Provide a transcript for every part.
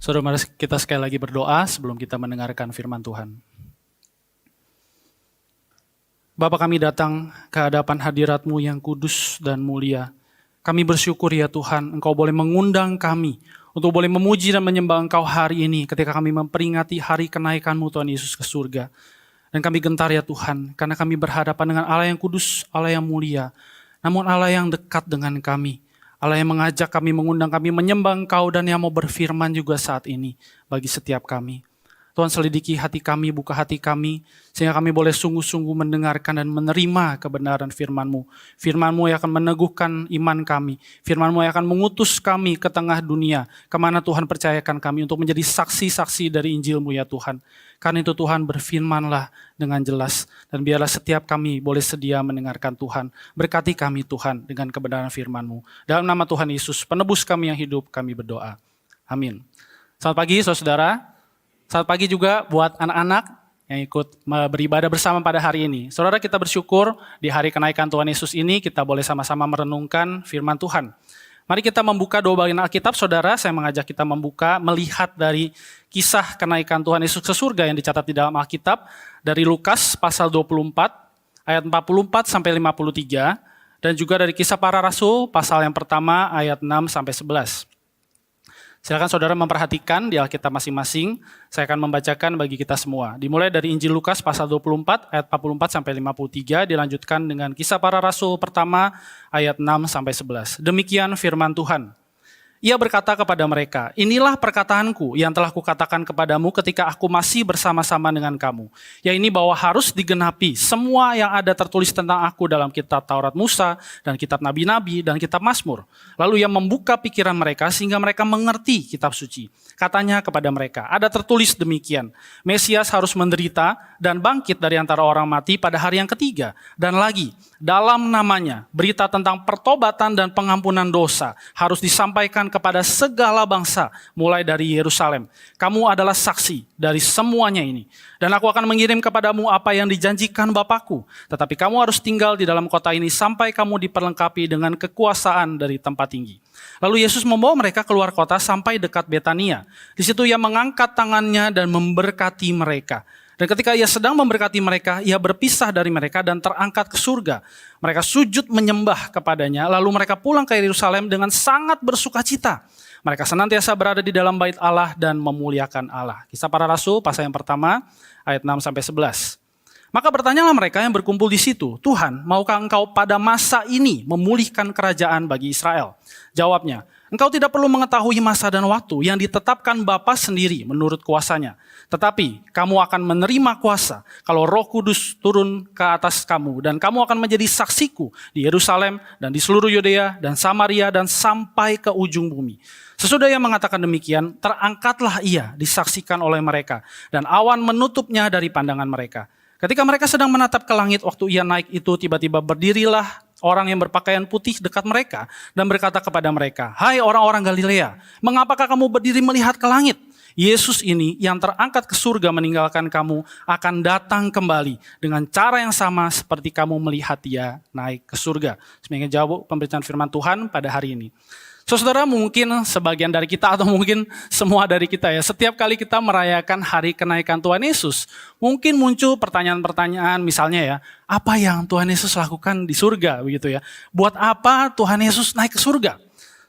Saudara, mari kita sekali lagi berdoa sebelum kita mendengarkan firman Tuhan. Bapa, kami datang ke hadapan hadirat-Mu yang kudus dan mulia. Kami bersyukur ya Tuhan, Engkau boleh mengundang kami untuk boleh memuji dan menyembah Engkau hari ini ketika kami memperingati hari kenaikan-Mu Tuhan Yesus ke surga. Dan kami gentar ya Tuhan, karena kami berhadapan dengan Allah yang kudus, Allah yang mulia, namun Allah yang dekat dengan kami. Allah yang mengajak kami, mengundang kami menyembah Engkau dan yang mau berfirman juga saat ini bagi setiap kami. Tuhan, selidiki hati kami, buka hati kami, sehingga kami boleh sungguh-sungguh mendengarkan dan menerima kebenaran firman-Mu. Firman-Mu yang akan meneguhkan iman kami. Firman-Mu yang akan mengutus kami ke tengah dunia, kemana Tuhan percayakan kami untuk menjadi saksi-saksi dari Injil-Mu ya Tuhan. Karena itu Tuhan, berfirmanlah dengan jelas, dan biarlah setiap kami boleh sedia mendengarkan Tuhan. Berkati kami Tuhan dengan kebenaran firman-Mu. Dalam nama Tuhan Yesus, penebus kami yang hidup, kami berdoa. Amin. Selamat pagi saudara. Selamat pagi juga buat anak-anak yang ikut beribadah bersama pada hari ini. Saudara, kita bersyukur di hari kenaikan Tuhan Yesus ini kita boleh sama-sama merenungkan firman Tuhan. Mari kita membuka dua bagian Alkitab, saudara. Saya mengajak kita membuka, melihat dari kisah kenaikan Tuhan Yesus ke surga yang dicatat di dalam Alkitab. Dari Lukas pasal 24, ayat 44 sampai 53. Dan juga dari kisah para rasul pasal yang pertama ayat 6 sampai 11. Silakan saudara memperhatikan di Alkitab masing-masing. Saya akan membacakan bagi kita semua. Dimulai dari Injil Lukas pasal 24 ayat 44 sampai 53, dilanjutkan dengan kisah para rasul pertama ayat 6 sampai 11. Demikian firman Tuhan. Ia berkata kepada mereka, inilah perkataanku yang telah kukatakan kepadamu ketika aku masih bersama-sama dengan kamu. Ya, ini bahwa harus digenapi semua yang ada tertulis tentang aku dalam kitab Taurat Musa dan kitab Nabi-Nabi dan kitab Mazmur. Lalu ia membuka pikiran mereka sehingga mereka mengerti kitab suci. Katanya kepada mereka, ada tertulis demikian, Mesias harus menderita dan bangkit dari antara orang mati pada hari yang ketiga. Dan lagi, dalam namanya berita tentang pertobatan dan pengampunan dosa harus disampaikan kepada segala bangsa mulai dari Yerusalem. Kamu adalah saksi dari semuanya ini. Dan aku akan mengirim kepadamu apa yang dijanjikan Bapakku. Tetapi kamu harus tinggal di dalam kota ini sampai kamu diperlengkapi dengan kekuasaan dari tempat tinggi. Lalu Yesus membawa mereka keluar kota sampai dekat Betania. Di situ ia mengangkat tangannya dan memberkati mereka. Dan ketika ia sedang memberkati mereka, ia berpisah dari mereka dan terangkat ke surga. Mereka sujud menyembah kepadanya, lalu mereka pulang ke Yerusalem dengan sangat bersukacita. Mereka senantiasa berada di dalam bait Allah dan memuliakan Allah. Kisah para Rasul pasal yang pertama ayat 6 sampai 11. Maka bertanyalah mereka yang berkumpul di situ, Tuhan, maukah engkau pada masa ini memulihkan kerajaan bagi Israel? Jawabnya, engkau tidak perlu mengetahui masa dan waktu yang ditetapkan Bapa sendiri menurut kuasanya. Tetapi kamu akan menerima kuasa kalau Roh Kudus turun ke atas kamu. Dan kamu akan menjadi saksiku di Yerusalem dan di seluruh Yudea dan Samaria dan sampai ke ujung bumi. Sesudah ia mengatakan demikian, terangkatlah ia disaksikan oleh mereka. Dan awan menutupnya dari pandangan mereka. Ketika mereka sedang menatap ke langit waktu ia naik itu, tiba-tiba berdirilah orang yang berpakaian putih dekat mereka dan berkata kepada mereka, hai orang-orang Galilea, mengapakah kamu berdiri melihat ke langit? Yesus ini yang terangkat ke surga meninggalkan kamu akan datang kembali dengan cara yang sama seperti kamu melihat dia naik ke surga. Sebagai jawab pemberitaan firman Tuhan pada hari ini. Saudara, mungkin sebagian dari kita atau mungkin semua dari kita ya, setiap kali kita merayakan hari kenaikan Tuhan Yesus, mungkin muncul pertanyaan-pertanyaan misalnya ya, apa yang Tuhan Yesus lakukan di surga begitu ya? Buat apa Tuhan Yesus naik ke surga?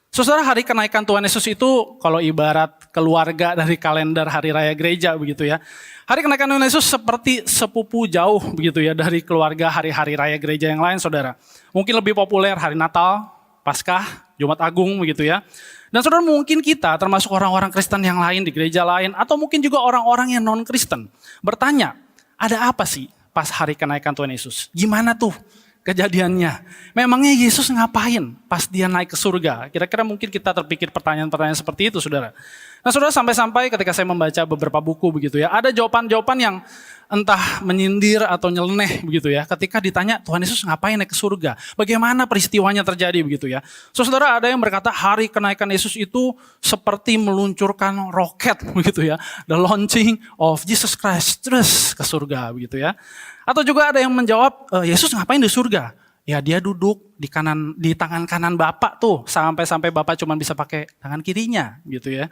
Saudara, hari kenaikan Tuhan Yesus itu kalau ibarat keluarga dari kalender hari raya gereja begitu ya. Hari kenaikan Tuhan Yesus seperti sepupu jauh begitu ya dari keluarga hari-hari raya gereja yang lain, saudara. Mungkin lebih populer hari Natal, Paskah, Jumat Agung begitu ya. Dan saudara, mungkin kita termasuk orang-orang Kristen yang lain di gereja lain atau mungkin juga orang-orang yang non-Kristen bertanya, ada apa sih pas hari kenaikan Tuhan Yesus? Gimana tuh kejadiannya? Memangnya Yesus ngapain pas dia naik ke surga? Kira-kira mungkin kita terpikir pertanyaan-pertanyaan seperti itu, saudara. Nah, saudara, sampai-sampai ketika saya membaca beberapa buku begitu ya, ada jawaban-jawaban yang entah menyindir atau nyeleneh begitu ya. Ketika ditanya Tuhan Yesus ngapain naik ke surga? Bagaimana peristiwanya terjadi begitu ya. Saudara, ada yang berkata hari kenaikan Yesus itu seperti meluncurkan roket begitu ya. The launching of Jesus Christ terus ke surga begitu ya. Atau juga ada yang menjawab, Yesus ngapain di surga? Ya dia duduk di tangan kanan Bapa tuh, sampai Bapa cuma bisa pakai tangan kirinya gitu ya.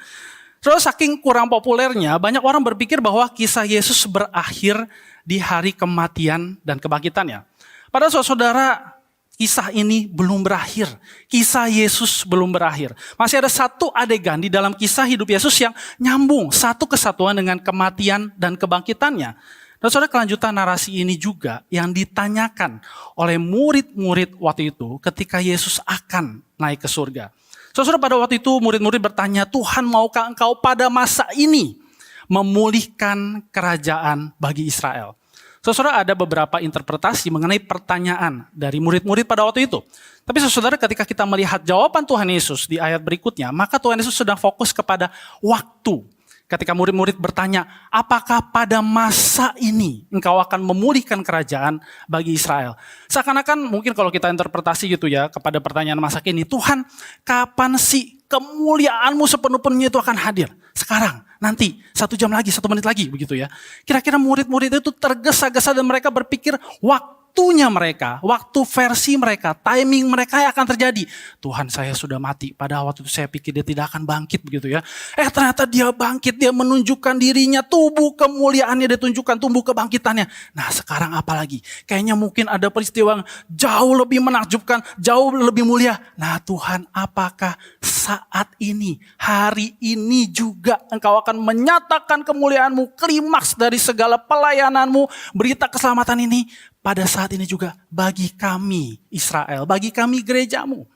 Terus saking kurang populernya, banyak orang berpikir bahwa kisah Yesus berakhir di hari kematian dan kebangkitannya. Padahal saudara, kisah ini belum berakhir. Kisah Yesus belum berakhir. Masih ada satu adegan di dalam kisah hidup Yesus yang nyambung satu kesatuan dengan kematian dan kebangkitannya. Dan saudara, kelanjutan narasi ini juga yang ditanyakan oleh murid-murid waktu itu ketika Yesus akan naik ke surga. Saudara, pada waktu itu murid-murid bertanya, Tuhan, maukah engkau pada masa ini memulihkan kerajaan bagi Israel? Saudara, ada beberapa interpretasi mengenai pertanyaan dari murid-murid pada waktu itu. Tapi saudara, ketika kita melihat jawaban Tuhan Yesus di ayat berikutnya, maka Tuhan Yesus sedang fokus kepada waktu. Ketika murid-murid bertanya, apakah pada masa ini engkau akan memulihkan kerajaan bagi Israel? Seakan-akan mungkin kalau kita interpretasi gitu ya kepada pertanyaan masa kini, Tuhan, kapan sih kemuliaanmu sepenuh-penuhnya itu akan hadir? Sekarang, nanti, 1 jam lagi, 1 menit lagi, begitu ya. Kira-kira murid-murid itu tergesa-gesa dan mereka berpikir waktunya mereka, waktu versi mereka, timing mereka yang akan terjadi. Tuhan, saya sudah mati, pada waktu itu saya pikir dia tidak akan bangkit, begitu ya. Ternyata dia bangkit, dia menunjukkan dirinya, tubuh kemuliaannya dia tunjukkan, tubuh kebangkitannya. Nah sekarang apa lagi? Kayaknya mungkin ada peristiwa yang jauh lebih menakjubkan, jauh lebih mulia. Nah Tuhan, apakah saat ini, hari ini juga engkau akan menyatakan kemuliaanmu, klimaks dari segala pelayananmu, berita keselamatan ini pada saat ini juga bagi kami Israel, bagi kami gerejamu.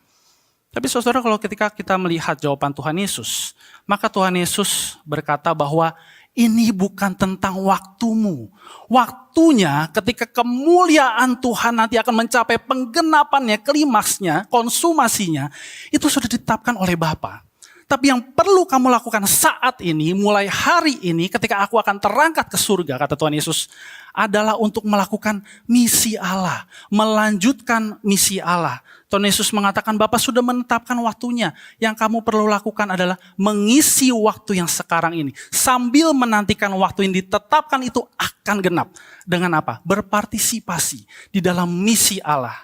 Tapi saudara, kalau ketika kita melihat jawaban Tuhan Yesus, maka Tuhan Yesus berkata bahwa ini bukan tentang waktumu. Waktunya ketika kemuliaan Tuhan nanti akan mencapai penggenapannya, klimaksnya, konsumasinya, itu sudah ditetapkan oleh Bapa. Tapi yang perlu kamu lakukan saat ini, mulai hari ini ketika aku akan terangkat ke surga, kata Tuhan Yesus, adalah untuk melakukan misi Allah, melanjutkan misi Allah. Tuhan Yesus mengatakan, Bapa sudah menetapkan waktunya. Yang kamu perlu lakukan adalah mengisi waktu yang sekarang ini. Sambil menantikan waktu yang ditetapkan itu akan genap. Dengan apa? Berpartisipasi di dalam misi Allah.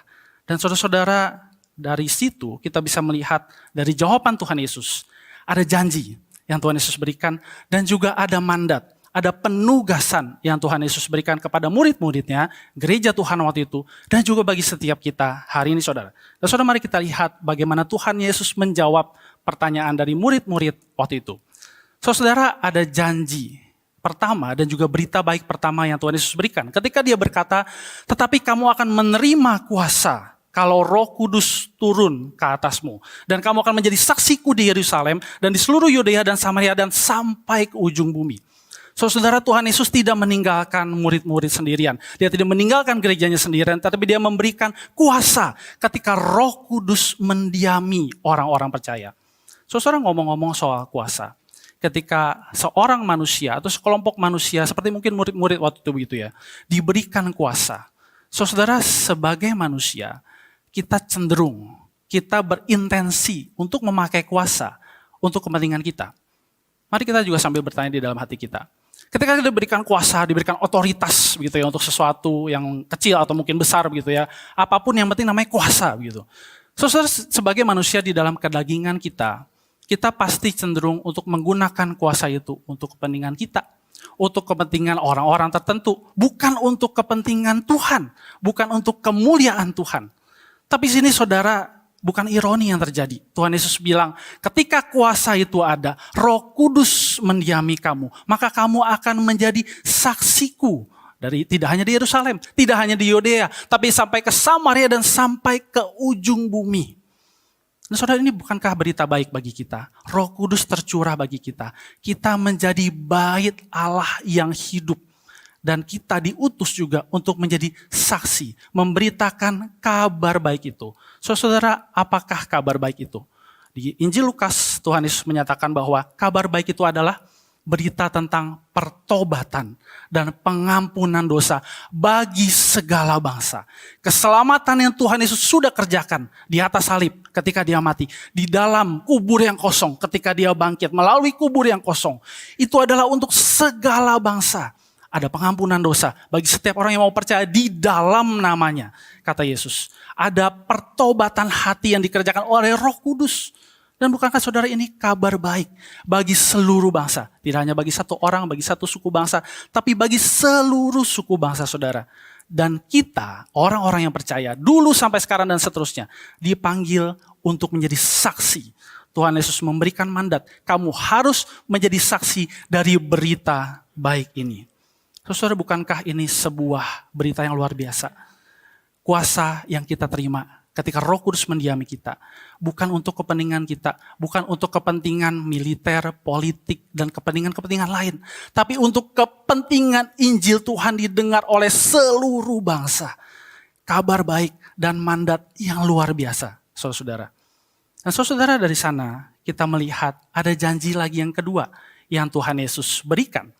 Dan saudara-saudara, dari situ kita bisa melihat dari jawaban Tuhan Yesus, ada janji yang Tuhan Yesus berikan dan juga ada mandat, ada penugasan yang Tuhan Yesus berikan kepada murid-muridnya, gereja Tuhan waktu itu, dan juga bagi setiap kita hari ini saudara. Dan saudara, mari kita lihat bagaimana Tuhan Yesus menjawab pertanyaan dari murid-murid waktu itu. Saudara, ada janji pertama dan juga berita baik pertama yang Tuhan Yesus berikan. Ketika dia berkata, tetapi kamu akan menerima kuasa kalau Roh Kudus turun ke atasmu. Dan kamu akan menjadi saksiku di Yerusalem dan di seluruh Yudea dan Samaria dan sampai ke ujung bumi. Saudara, Tuhan Yesus tidak meninggalkan murid-murid sendirian. Dia tidak meninggalkan gerejanya sendirian, tetapi dia memberikan kuasa ketika Roh Kudus mendiami orang-orang percaya. Saudara, ngomong-ngomong soal kuasa. Ketika seorang manusia atau sekelompok manusia, seperti mungkin murid-murid waktu itu begitu ya, diberikan kuasa. Saudara, sebagai manusia, kita cenderung, kita berintensi untuk memakai kuasa untuk kepentingan kita. Mari kita juga sambil bertanya di dalam hati kita. Ketika kita diberikan kuasa, diberikan otoritas begitu ya untuk sesuatu yang kecil atau mungkin besar begitu ya, apapun yang penting namanya kuasa begitu. Saudara, sebagai manusia di dalam kedagingan kita pasti cenderung untuk menggunakan kuasa itu untuk kepentingan kita, untuk kepentingan orang-orang tertentu, bukan untuk kepentingan Tuhan, bukan untuk kemuliaan Tuhan. Tapi sini saudara, bukan ironi yang terjadi. Tuhan Yesus bilang, ketika kuasa itu ada, Roh Kudus mendiami kamu, maka kamu akan menjadi saksiku. Tidak hanya di Yerusalem, tidak hanya di Yudea, tapi sampai ke Samaria dan sampai ke ujung bumi. Nah saudara, ini bukankah berita baik bagi kita? Roh Kudus tercurah bagi kita. Kita menjadi bait Allah yang hidup. Dan kita diutus juga untuk menjadi saksi, memberitakan kabar baik itu. Saudara, apakah kabar baik itu? Di Injil Lukas, Tuhan Yesus menyatakan bahwa kabar baik itu adalah berita tentang pertobatan dan pengampunan dosa bagi segala bangsa. Keselamatan yang Tuhan Yesus sudah kerjakan di atas salib ketika dia mati, di dalam kubur yang kosong ketika dia bangkit melalui kubur yang kosong, itu adalah untuk segala bangsa. Ada pengampunan dosa bagi setiap orang yang mau percaya di dalam namanya, kata Yesus. Ada pertobatan hati yang dikerjakan oleh Roh Kudus. Dan bukankah saudara ini kabar baik bagi seluruh bangsa? Tidak hanya bagi satu orang, bagi satu suku bangsa, tapi bagi seluruh suku bangsa saudara. Dan kita, orang-orang yang percaya, dulu sampai sekarang dan seterusnya, dipanggil untuk menjadi saksi. Tuhan Yesus memberikan mandat, kamu harus menjadi saksi dari berita baik ini. Saudara, bukankah ini sebuah berita yang luar biasa? Kuasa yang kita terima ketika Roh Kudus mendiami kita, bukan untuk kepentingan kita, bukan untuk kepentingan militer, politik, dan kepentingan-kepentingan lain, tapi untuk kepentingan Injil Tuhan didengar oleh seluruh bangsa. Kabar baik dan mandat yang luar biasa, saudara-saudara. Dan saudara, dari sana kita melihat ada janji lagi yang kedua yang Tuhan Yesus berikan.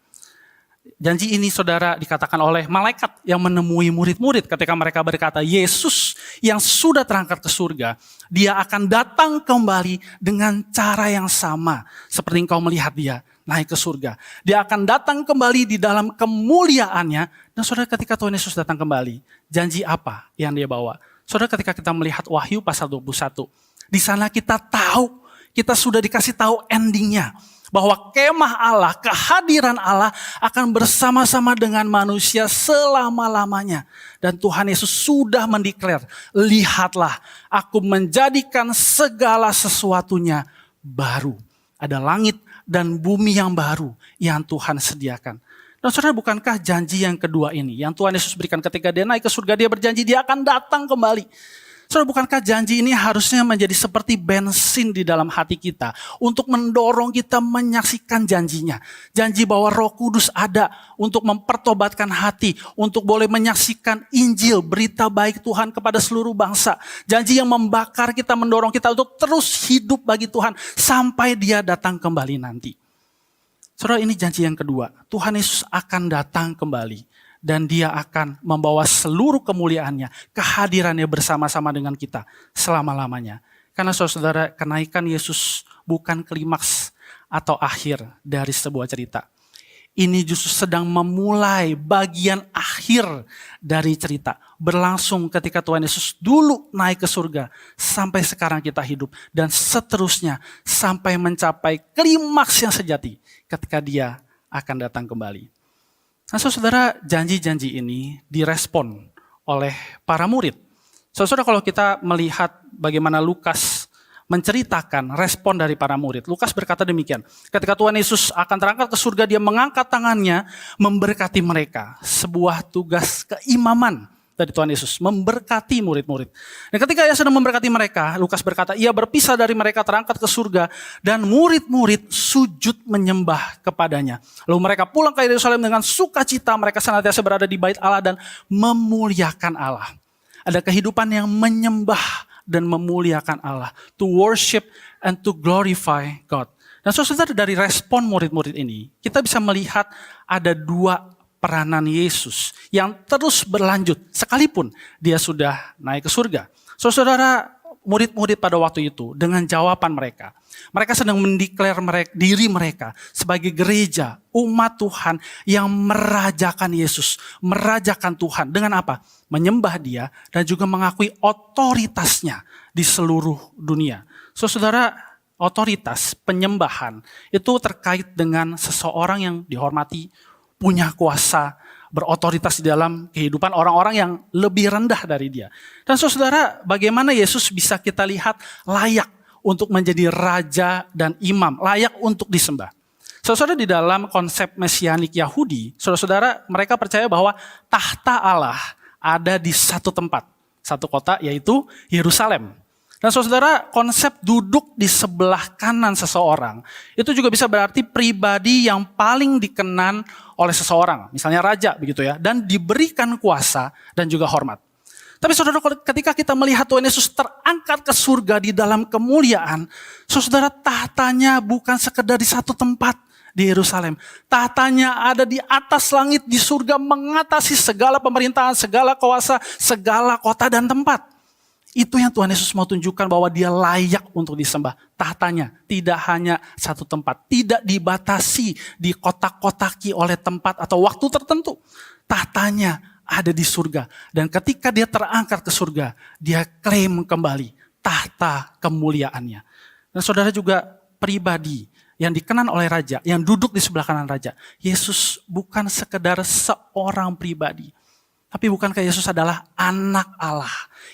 Janji ini saudara dikatakan oleh malaikat yang menemui murid-murid ketika mereka berkata, Yesus yang sudah terangkat ke surga, dia akan datang kembali dengan cara yang sama seperti engkau melihat dia naik ke surga. Dia akan datang kembali di dalam kemuliaannya. Dan saudara, ketika Tuhan Yesus datang kembali, janji apa yang dia bawa? Saudara, ketika kita melihat Wahyu pasal 21, di sana kita tahu, kita sudah dikasih tahu endingnya. Bahwa kemah Allah, kehadiran Allah akan bersama-sama dengan manusia selama-lamanya. Dan Tuhan Yesus sudah mendeklar, lihatlah aku menjadikan segala sesuatunya baru. Ada langit dan bumi yang baru yang Tuhan sediakan. Dan saudara, bukankah janji yang kedua ini yang Tuhan Yesus berikan ketika dia naik ke surga, dia berjanji dia akan datang kembali. Saudara, bukankah janji ini harusnya menjadi seperti bensin di dalam hati kita untuk mendorong kita menyaksikan janjinya. Janji bahwa Roh Kudus ada untuk mempertobatkan hati, untuk boleh menyaksikan Injil, berita baik Tuhan kepada seluruh bangsa. Janji yang membakar kita, mendorong kita untuk terus hidup bagi Tuhan sampai dia datang kembali nanti. Saudara, ini janji yang kedua. Tuhan Yesus akan datang kembali. Dan dia akan membawa seluruh kemuliaannya, kehadirannya bersama-sama dengan kita selama-lamanya. Karena saudara, kenaikan Yesus bukan klimaks atau akhir dari sebuah cerita. Ini justru sedang memulai bagian akhir dari cerita. Berlangsung ketika Tuhan Yesus dulu naik ke surga, sampai sekarang kita hidup. Dan seterusnya sampai mencapai klimaks yang sejati ketika dia akan datang kembali. Nah saudara, janji-janji ini direspon oleh para murid. Saudara, kalau kita melihat bagaimana Lukas menceritakan respon dari para murid. Lukas berkata demikian, ketika Tuhan Yesus akan terangkat ke surga, dia mengangkat tangannya memberkati mereka. Sebuah tugas keimaman dari Tuhan Yesus, memberkati murid-murid. Dan ketika ia sedang memberkati mereka, Lukas berkata, ia berpisah dari mereka terangkat ke surga, dan murid-murid sujud menyembah kepadanya. Lalu mereka pulang ke Yerusalem dengan sukacita, mereka senantiasa berada di bait Allah dan memuliakan Allah. Ada kehidupan yang menyembah dan memuliakan Allah. To worship and to glorify God. Dan saudara, dari respon murid-murid ini, kita bisa melihat ada dua peranan Yesus yang terus berlanjut sekalipun dia sudah naik ke surga. Saudara, murid-murid pada waktu itu dengan jawaban mereka sedang mendeklar diri mereka sebagai gereja, umat Tuhan yang merajakan Yesus, merajakan Tuhan. Dengan apa? Menyembah dia dan juga mengakui otoritasnya di seluruh dunia. Saudara, otoritas penyembahan itu terkait dengan seseorang yang dihormati, punya kuasa, berotoritas di dalam kehidupan orang-orang yang lebih rendah dari dia. Dan saudara, bagaimana Yesus bisa kita lihat layak untuk menjadi raja dan imam, layak untuk disembah. Saudara, di dalam konsep mesianik Yahudi, saudara-saudara, mereka percaya bahwa tahta Allah ada di satu tempat, satu kota, yaitu Yerusalem. Dan saudara, konsep duduk di sebelah kanan seseorang, itu juga bisa berarti pribadi yang paling dikenan oleh seseorang, misalnya raja begitu ya, dan diberikan kuasa dan juga hormat. Tapi saudara, ketika kita melihat Tuhan Yesus terangkat ke surga di dalam kemuliaan, saudara, tahtanya bukan sekedar di satu tempat di Yerusalem. Tahtanya ada di atas langit di surga, mengatasi segala pemerintahan, segala kuasa, segala kota dan tempat. Itu yang Tuhan Yesus mau tunjukkan bahwa dia layak untuk disembah. Tahtanya tidak hanya satu tempat. Tidak dibatasi, dikotak-kotaki oleh tempat atau waktu tertentu. Tahtanya ada di surga. Dan ketika dia terangkat ke surga, dia klaim kembali tahta kemuliaannya. Dan Dan saudara juga pribadi yang dikenan oleh raja, yang duduk di sebelah kanan raja. Yesus bukan sekedar seorang pribadi. Tapi bukankah Yesus adalah anak Allah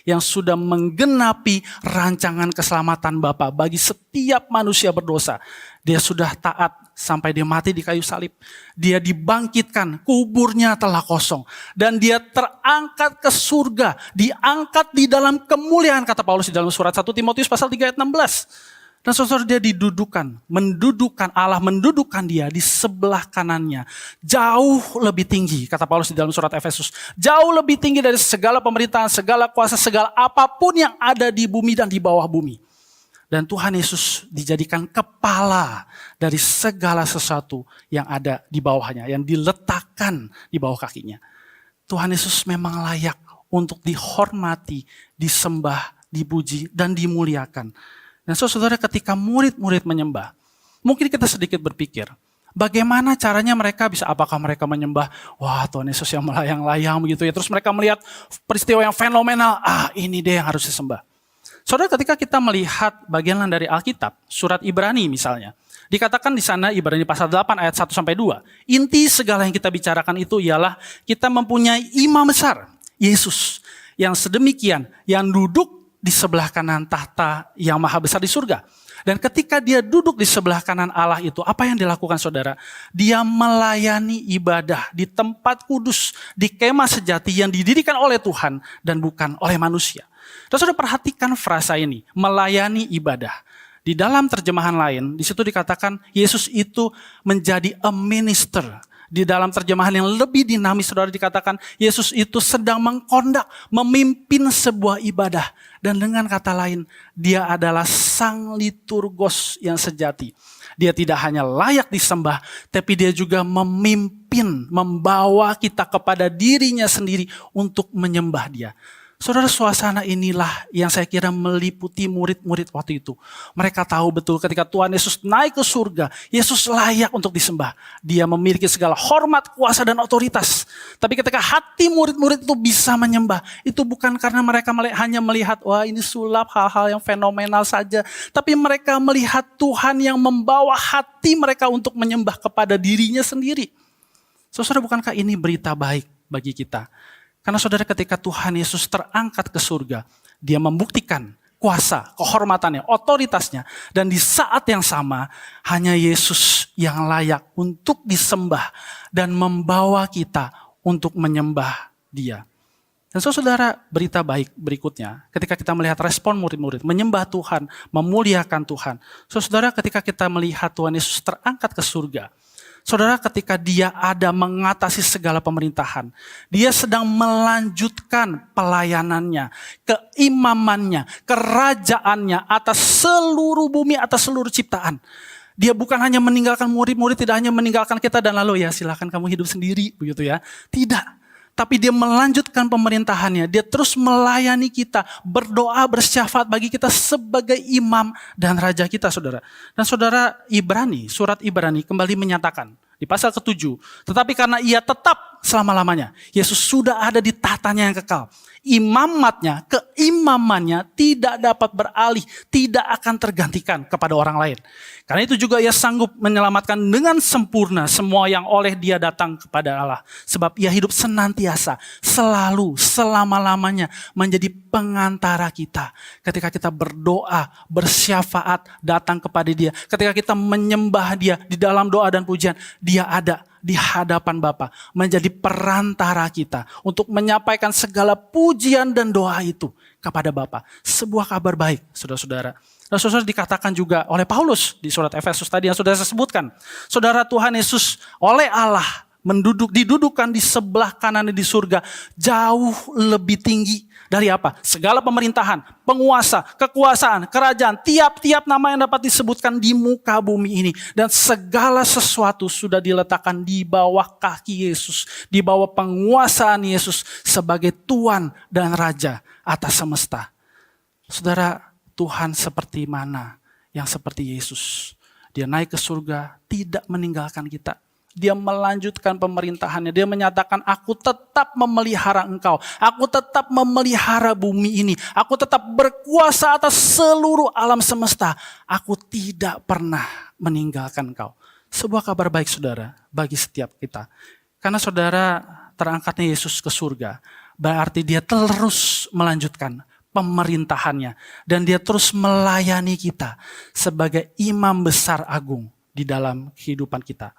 yang sudah menggenapi rancangan keselamatan Bapa bagi setiap manusia berdosa. Dia sudah taat sampai dia mati di kayu salib. Dia dibangkitkan, kuburnya telah kosong. Dan dia terangkat ke surga, diangkat di dalam kemuliaan, kata Paulus di dalam surat 1 Timotius pasal 3 ayat 16. Dan saudara, dia mendudukan Allah, mendudukkan dia di sebelah kanannya. Jauh lebih tinggi, kata Paulus di dalam surat Efesus. Jauh lebih tinggi dari segala pemerintahan, segala kuasa, segala apapun yang ada di bumi dan di bawah bumi. Dan Tuhan Yesus dijadikan kepala dari segala sesuatu yang ada di bawahnya, yang diletakkan di bawah kakinya. Tuhan Yesus memang layak untuk dihormati, disembah, dipuji, dan dimuliakan. Dan saudara, ketika murid-murid menyembah, mungkin kita sedikit berpikir, bagaimana caranya mereka bisa, apakah mereka menyembah, wah Tuhan Yesus yang melayang-layang begitu ya, terus mereka melihat peristiwa yang fenomenal, ini dia yang harus disembah. Saudara, ketika kita melihat bagian lain dari Alkitab, surat Ibrani misalnya, dikatakan di sana Ibrani pasal 8 ayat 1-2, inti segala yang kita bicarakan itu ialah kita mempunyai imam besar, Yesus, yang sedemikian, yang duduk di sebelah kanan tahta yang maha besar di surga. Dan ketika dia duduk di sebelah kanan Allah itu, apa yang dilakukan saudara? Dia melayani ibadah di tempat kudus, di kemah sejati yang didirikan oleh Tuhan dan bukan oleh manusia. Dan saudara, perhatikan frasa ini, melayani ibadah. Di dalam terjemahan lain, di situ dikatakan Yesus itu menjadi a minister. Di dalam terjemahan yang lebih dinamis, saudara, dikatakan Yesus itu sedang mengkondak, memimpin sebuah ibadah. Dan dengan kata lain, dia adalah sang liturgos yang sejati. Dia tidak hanya layak disembah, tapi dia juga memimpin, membawa kita kepada dirinya sendiri untuk menyembah dia. Saudara, suasana inilah yang saya kira meliputi murid-murid waktu itu. Mereka tahu betul ketika Tuhan Yesus naik ke surga, Yesus layak untuk disembah. Dia memiliki segala hormat, kuasa, dan otoritas. Tapi ketika hati murid-murid itu bisa menyembah, itu bukan karena mereka hanya melihat, wah ini sulap, hal-hal yang fenomenal saja. Tapi mereka melihat Tuhan yang membawa hati mereka untuk menyembah kepada dirinya sendiri. Saudara, bukankah ini berita baik bagi kita? Karena saudara, ketika Tuhan Yesus terangkat ke surga, dia membuktikan kuasa, kehormatannya, otoritasnya. Dan di saat yang sama, hanya Yesus yang layak untuk disembah dan membawa kita untuk menyembah dia. Dan saudara, berita baik berikutnya, ketika kita melihat respon murid-murid, menyembah Tuhan, memuliakan Tuhan. Saudara, ketika kita melihat Tuhan Yesus terangkat ke surga, saudara, ketika dia ada mengatasi segala pemerintahan, dia sedang melanjutkan pelayanannya, keimamannya, kerajaannya atas seluruh bumi, atas seluruh ciptaan. Dia bukan hanya meninggalkan murid-murid, tidak hanya meninggalkan kita dan lalu ya silakan kamu hidup sendiri, begitu ya. Tidak. Tapi dia melanjutkan pemerintahannya, dia terus melayani kita, berdoa, bersyafaat bagi kita sebagai imam dan raja kita, saudara. Dan saudara, surat Ibrani kembali menyatakan di pasal ke-7, tetapi karena ia tetap selama-lamanya, Yesus sudah ada di tahtanya yang kekal. Keimamannya tidak dapat beralih, tidak akan tergantikan kepada orang lain. Karena itu juga ia sanggup menyelamatkan dengan sempurna semua yang oleh dia datang kepada Allah. Sebab ia hidup senantiasa, selalu, selama-lamanya menjadi pengantara kita. Ketika kita berdoa, bersyafaat, datang kepada dia. Ketika kita menyembah dia di dalam doa dan pujian, dia ada di hadapan Bapa, menjadi perantara kita untuk menyampaikan segala pujian dan doa itu kepada Bapa. Sebuah kabar baik, saudara-saudara. Dan saudara, dikatakan juga oleh Paulus di surat Efesus tadi yang sudah saya sebutkan. Saudara, Tuhan Yesus oleh Allah didudukkan di sebelah kanan di surga jauh lebih tinggi dari apa? Segala pemerintahan, penguasa, kekuasaan, kerajaan, tiap-tiap nama yang dapat disebutkan di muka bumi ini. Dan segala sesuatu sudah diletakkan di bawah kaki Yesus, di bawah penguasaan Yesus sebagai Tuhan dan Raja atas semesta. Saudara, Tuhan seperti mana yang seperti Yesus? Dia naik ke surga, tidak meninggalkan kita. Dia melanjutkan pemerintahannya. Dia menyatakan, aku tetap memelihara engkau. Aku tetap memelihara bumi ini. Aku tetap berkuasa atas seluruh alam semesta. Aku tidak pernah meninggalkan engkau. Sebuah kabar baik saudara bagi setiap kita. Karena saudara, terangkatnya Yesus ke surga, berarti dia terus melanjutkan pemerintahannya. Dan dia terus melayani kita sebagai imam besar agung di dalam kehidupan kita.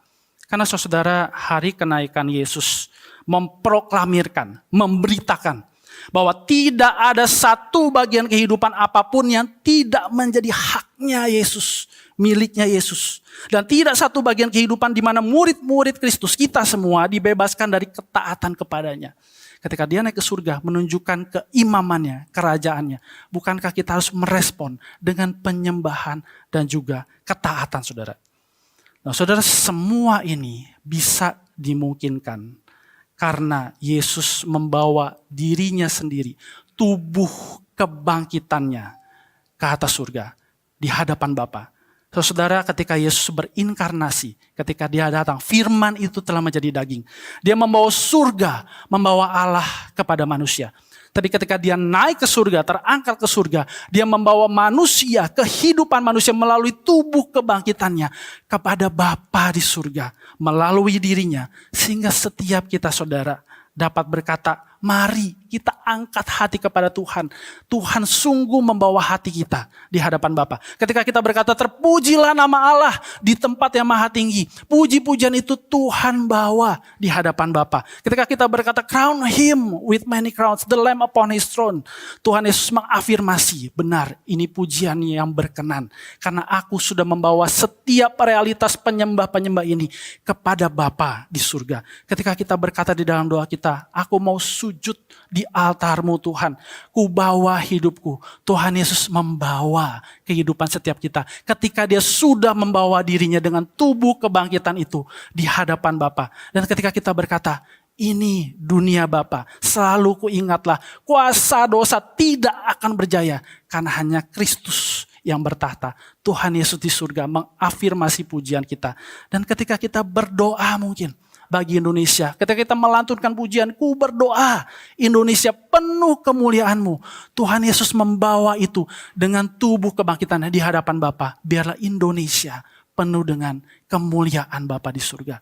Karena saudara, hari kenaikan Yesus memproklamirkan, memberitakan bahwa tidak ada satu bagian kehidupan apapun yang tidak menjadi haknya Yesus, miliknya Yesus. Dan tidak satu bagian kehidupan di mana murid-murid Kristus, kita semua dibebaskan dari ketaatan kepadanya. Ketika dia naik ke surga, menunjukkan keimamannya, kerajaannya. Bukankah kita harus merespon dengan penyembahan dan juga ketaatan saudara? Nah saudara, semua ini bisa dimungkinkan karena Yesus membawa dirinya sendiri, tubuh kebangkitannya ke atas surga di hadapan Bapa. Saudara, ketika Yesus berinkarnasi, ketika dia datang, firman itu telah menjadi daging. Dia membawa surga, membawa Allah kepada manusia. Tapi ketika dia naik ke surga, terangkat ke surga, dia membawa manusia, kehidupan manusia melalui tubuh kebangkitannya kepada Bapa di surga, melalui dirinya. Sehingga setiap kita saudara dapat berkata, mari kita angkat hati kepada Tuhan. Tuhan sungguh membawa hati kita di hadapan Bapa. Ketika kita berkata, terpujilah nama Allah di tempat yang maha tinggi. Puji-pujian itu Tuhan bawa di hadapan Bapa. Ketika kita berkata, crown him with many crowns, the lamb upon his throne. Tuhan Yesus mengafirmasi, benar ini pujian yang berkenan. Karena aku sudah membawa setiap realitas penyembah-penyembah ini kepada Bapa di surga. Ketika kita berkata di dalam doa kita, aku mau sujud di altarmu Tuhan, ku bawa hidupku. Tuhan Yesus membawa kehidupan setiap kita. Ketika dia sudah membawa dirinya dengan tubuh kebangkitan itu di hadapan Bapa. Dan ketika kita berkata, ini dunia Bapa, selalu ku ingatlah, kuasa dosa tidak akan berjaya. Karena hanya Kristus yang bertahta. Tuhan Yesus di surga mengafirmasi pujian kita. Dan ketika kita berdoa mungkin, bagi Indonesia. Ketika kita melantunkan pujian, ku berdoa Indonesia penuh kemuliaan-Mu. Tuhan Yesus membawa itu dengan tubuh kebangkitannya di hadapan Bapa. Biarlah Indonesia penuh dengan kemuliaan Bapa di surga.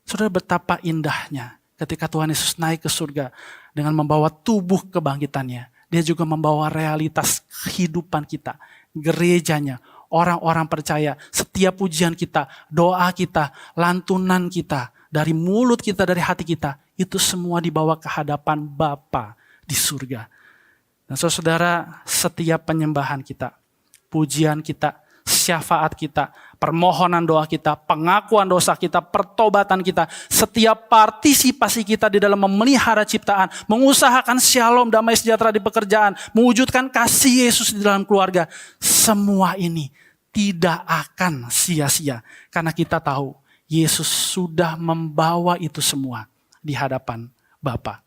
Saudara, betapa indahnya ketika Tuhan Yesus naik ke surga dengan membawa tubuh kebangkitannya. Dia juga membawa realitas kehidupan kita, gerejanya, orang-orang percaya, setiap pujian kita, doa kita, lantunan kita, dari mulut kita, dari hati kita, itu semua dibawa ke hadapan Bapa di surga. Dan saudara, setiap penyembahan kita, pujian kita, syafaat kita, permohonan doa kita, pengakuan dosa kita, pertobatan kita, setiap partisipasi kita di dalam memelihara ciptaan, mengusahakan shalom, damai sejahtera di pekerjaan, mewujudkan kasih Yesus di dalam keluarga, semua ini tidak akan sia-sia. Karena kita tahu, Yesus sudah membawa itu semua di hadapan Bapa.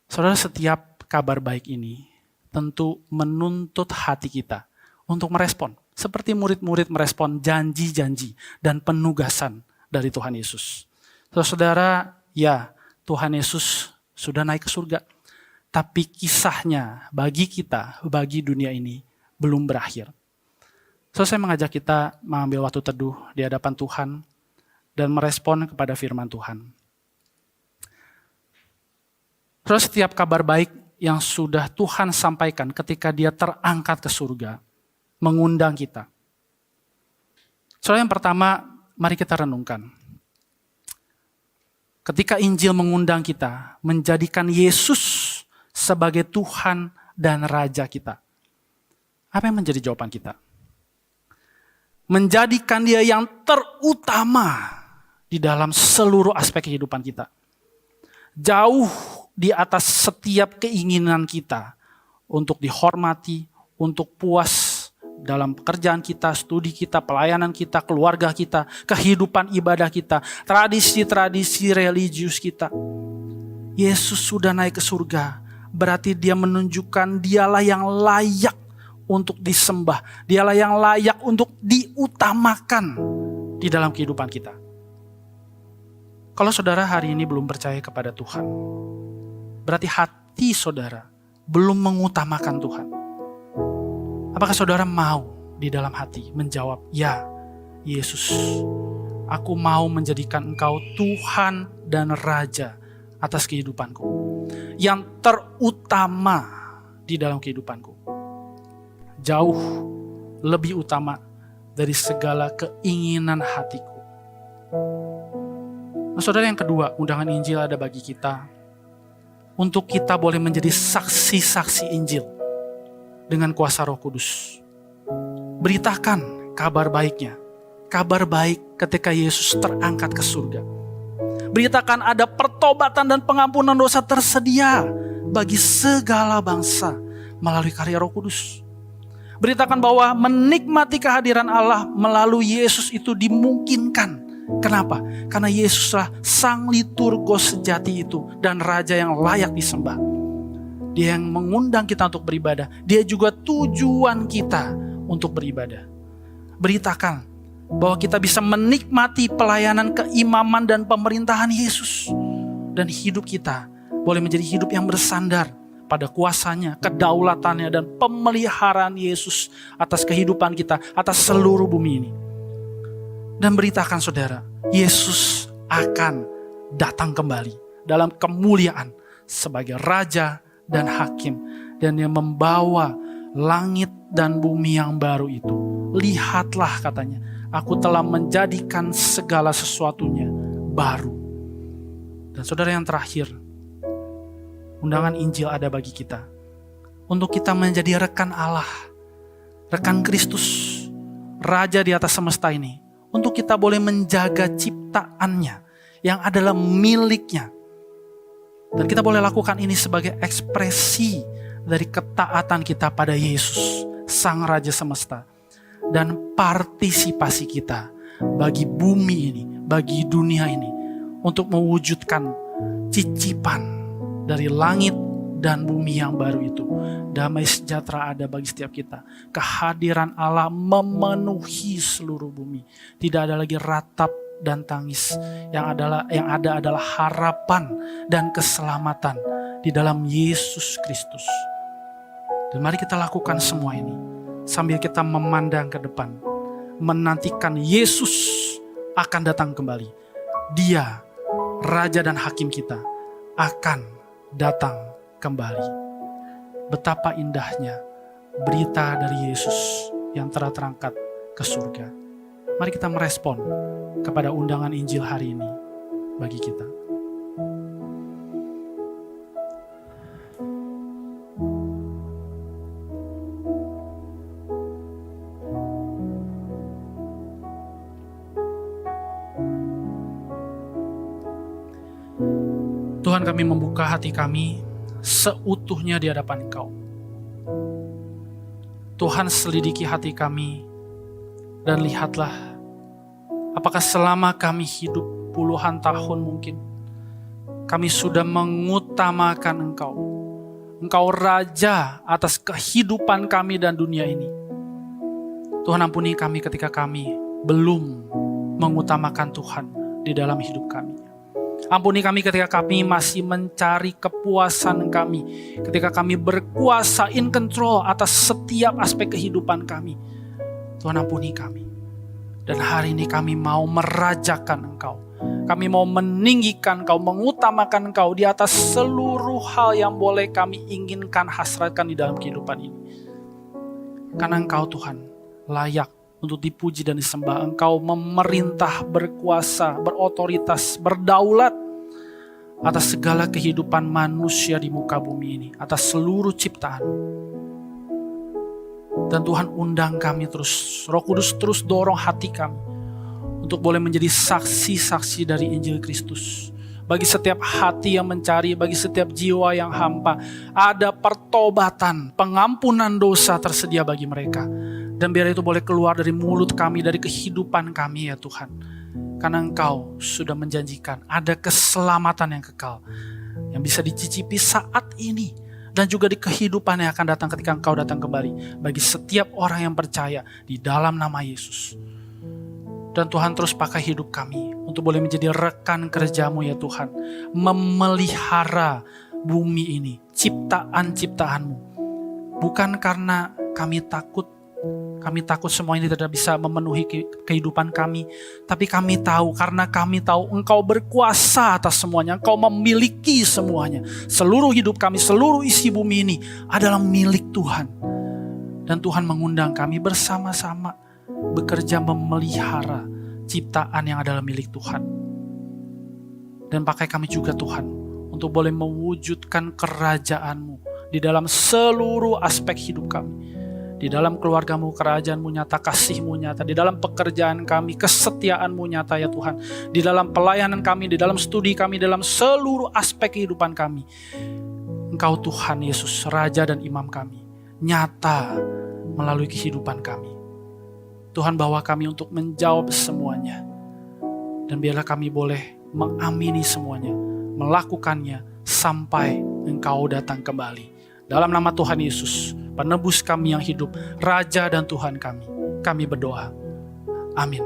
Saudara, setiap kabar baik ini tentu menuntut hati kita untuk merespon. Seperti murid-murid merespon janji-janji dan penugasan dari Tuhan Yesus. Saudara, ya Tuhan Yesus sudah naik ke surga. Tapi kisahnya bagi kita, bagi dunia ini belum berakhir. Saya mengajak kita mengambil waktu teduh di hadapan Tuhan dan merespon kepada firman Tuhan. Terus setiap kabar baik yang sudah Tuhan sampaikan ketika dia terangkat ke surga, mengundang kita. Soal yang pertama, mari kita renungkan. Ketika Injil mengundang kita, menjadikan Yesus sebagai Tuhan dan Raja kita. Apa yang menjadi jawaban kita? Menjadikan dia yang terutama di dalam seluruh aspek kehidupan kita. Jauh di atas setiap keinginan kita untuk dihormati, untuk puas dalam pekerjaan kita, studi kita, pelayanan kita, keluarga kita, kehidupan ibadah kita, tradisi-tradisi religius kita. Yesus sudah naik ke surga, berarti dia menunjukkan dialah yang layak untuk disembah. Dialah yang layak untuk diutamakan di dalam kehidupan kita. Kalau saudara hari ini belum percaya kepada Tuhan, berarti hati saudara belum mengutamakan Tuhan. Apakah saudara mau di dalam hati menjawab, "Ya, Yesus, aku mau menjadikan Engkau Tuhan dan Raja atas kehidupanku, yang terutama di dalam kehidupanku, jauh lebih utama dari segala keinginan hatiku." Nah, saudara, yang kedua, undangan Injil ada bagi kita untuk kita boleh menjadi saksi-saksi Injil dengan kuasa Roh Kudus. Beritakan kabar baiknya, kabar baik ketika Yesus terangkat ke surga. Beritakan ada pertobatan dan pengampunan dosa tersedia bagi segala bangsa melalui karya Roh Kudus. Beritakan bahwa menikmati kehadiran Allah melalui Yesus itu dimungkinkan. Kenapa? Karena Yesuslah sang liturgos sejati itu dan Raja yang layak disembah. Dia yang mengundang kita untuk beribadah. Dia juga tujuan kita untuk beribadah. Beritakan bahwa kita bisa menikmati pelayanan keimaman dan pemerintahan Yesus. Dan hidup kita boleh menjadi hidup yang bersandar pada kuasanya, kedaulatannya, dan pemeliharaan Yesus atas kehidupan kita, atas seluruh bumi ini. Dan beritakan saudara, Yesus akan datang kembali dalam kemuliaan sebagai Raja dan Hakim, dan yang membawa langit dan bumi yang baru itu. Lihatlah, katanya, aku telah menjadikan segala sesuatunya baru. Dan saudara, yang terakhir, undangan Injil ada bagi kita untuk kita menjadi rekan Allah, rekan Kristus, Raja di atas semesta ini, untuk kita boleh menjaga ciptaannya yang adalah miliknya. Dan kita boleh lakukan ini sebagai ekspresi dari ketaatan kita pada Yesus, Sang Raja Semesta. Dan partisipasi kita bagi bumi ini, bagi dunia ini, untuk mewujudkan cicipan dari langit dan bumi yang baru itu. Damai sejahtera ada bagi setiap kita. Kehadiran Allah memenuhi seluruh bumi. Tidak ada lagi ratap dan tangis. Yang ada adalah harapan dan keselamatan di dalam Yesus Kristus. Dan mari kita lakukan semua ini sambil kita memandang ke depan, menantikan Yesus akan datang kembali. Dia, Raja dan Hakim kita, akan datang kembali. Betapa indahnya berita dari Yesus yang telah terangkat ke surga. Mari kita merespon kepada undangan Injil hari ini bagi kita. Tuhan, kami membuka hati kami seutuhnya di hadapan Engkau. Tuhan, selidiki hati kami dan lihatlah apakah selama kami hidup puluhan tahun mungkin kami sudah mengutamakan Engkau. Engkau Raja atas kehidupan kami dan dunia ini. Tuhan, ampuni kami ketika kami belum mengutamakan Tuhan di dalam hidup kami. Ampuni kami ketika kami masih mencari kepuasan kami, ketika kami berkuasa in control atas setiap aspek kehidupan kami. Tuhan, ampuni kami. Dan hari ini kami mau merajakan Engkau. Kami mau meninggikan Engkau, mengutamakan Engkau di atas seluruh hal yang boleh kami inginkan, hasratkan di dalam kehidupan ini. Karena Engkau, Tuhan, layak untuk dipuji dan disembah. Engkau memerintah, berkuasa, berotoritas, berdaulat atas segala kehidupan manusia di muka bumi ini, atas seluruh ciptaan. Dan Tuhan, undang kami terus, Roh Kudus terus dorong hati kami untuk boleh menjadi saksi-saksi dari Injil Kristus. Bagi setiap hati yang mencari, bagi setiap jiwa yang hampa, ada pertobatan, pengampunan dosa tersedia bagi mereka. Dan biar itu boleh keluar dari mulut kami, dari kehidupan kami, ya Tuhan. Karena Engkau sudah menjanjikan ada keselamatan yang kekal, yang bisa dicicipi saat ini, dan juga di kehidupan yang akan datang ketika Engkau datang kembali, bagi setiap orang yang percaya di dalam nama Yesus. Dan Tuhan, terus pakai hidup kami untuk boleh menjadi rekan kerja-Mu ya Tuhan, memelihara bumi ini, ciptaan-ciptaan-Mu. Bukan karena kami takut semua ini tidak bisa memenuhi kehidupan kami, tapi kami tahu, karena kami tahu Engkau berkuasa atas semuanya, Engkau memiliki semuanya. Seluruh hidup kami, seluruh isi bumi ini adalah milik Tuhan. Dan Tuhan mengundang kami bersama-sama bekerja memelihara ciptaan yang adalah milik Tuhan. Dan pakai kami juga Tuhan, untuk boleh mewujudkan kerajaan-Mu di dalam seluruh aspek hidup kami. Di dalam keluarga-Mu, kerajaan-Mu nyata, kasih-Mu nyata. Di dalam pekerjaan kami, kesetiaan-Mu nyata ya Tuhan. Di dalam pelayanan kami, di dalam studi kami, dalam seluruh aspek kehidupan kami. Engkau Tuhan Yesus, Raja dan Imam kami, nyata melalui kehidupan kami. Tuhan, bawa kami untuk menjawab semuanya. Dan biarlah kami boleh mengamini semuanya, melakukannya sampai Engkau datang kembali. Dalam nama Tuhan Yesus, penebus kami yang hidup, Raja dan Tuhan kami berdoa. Amin.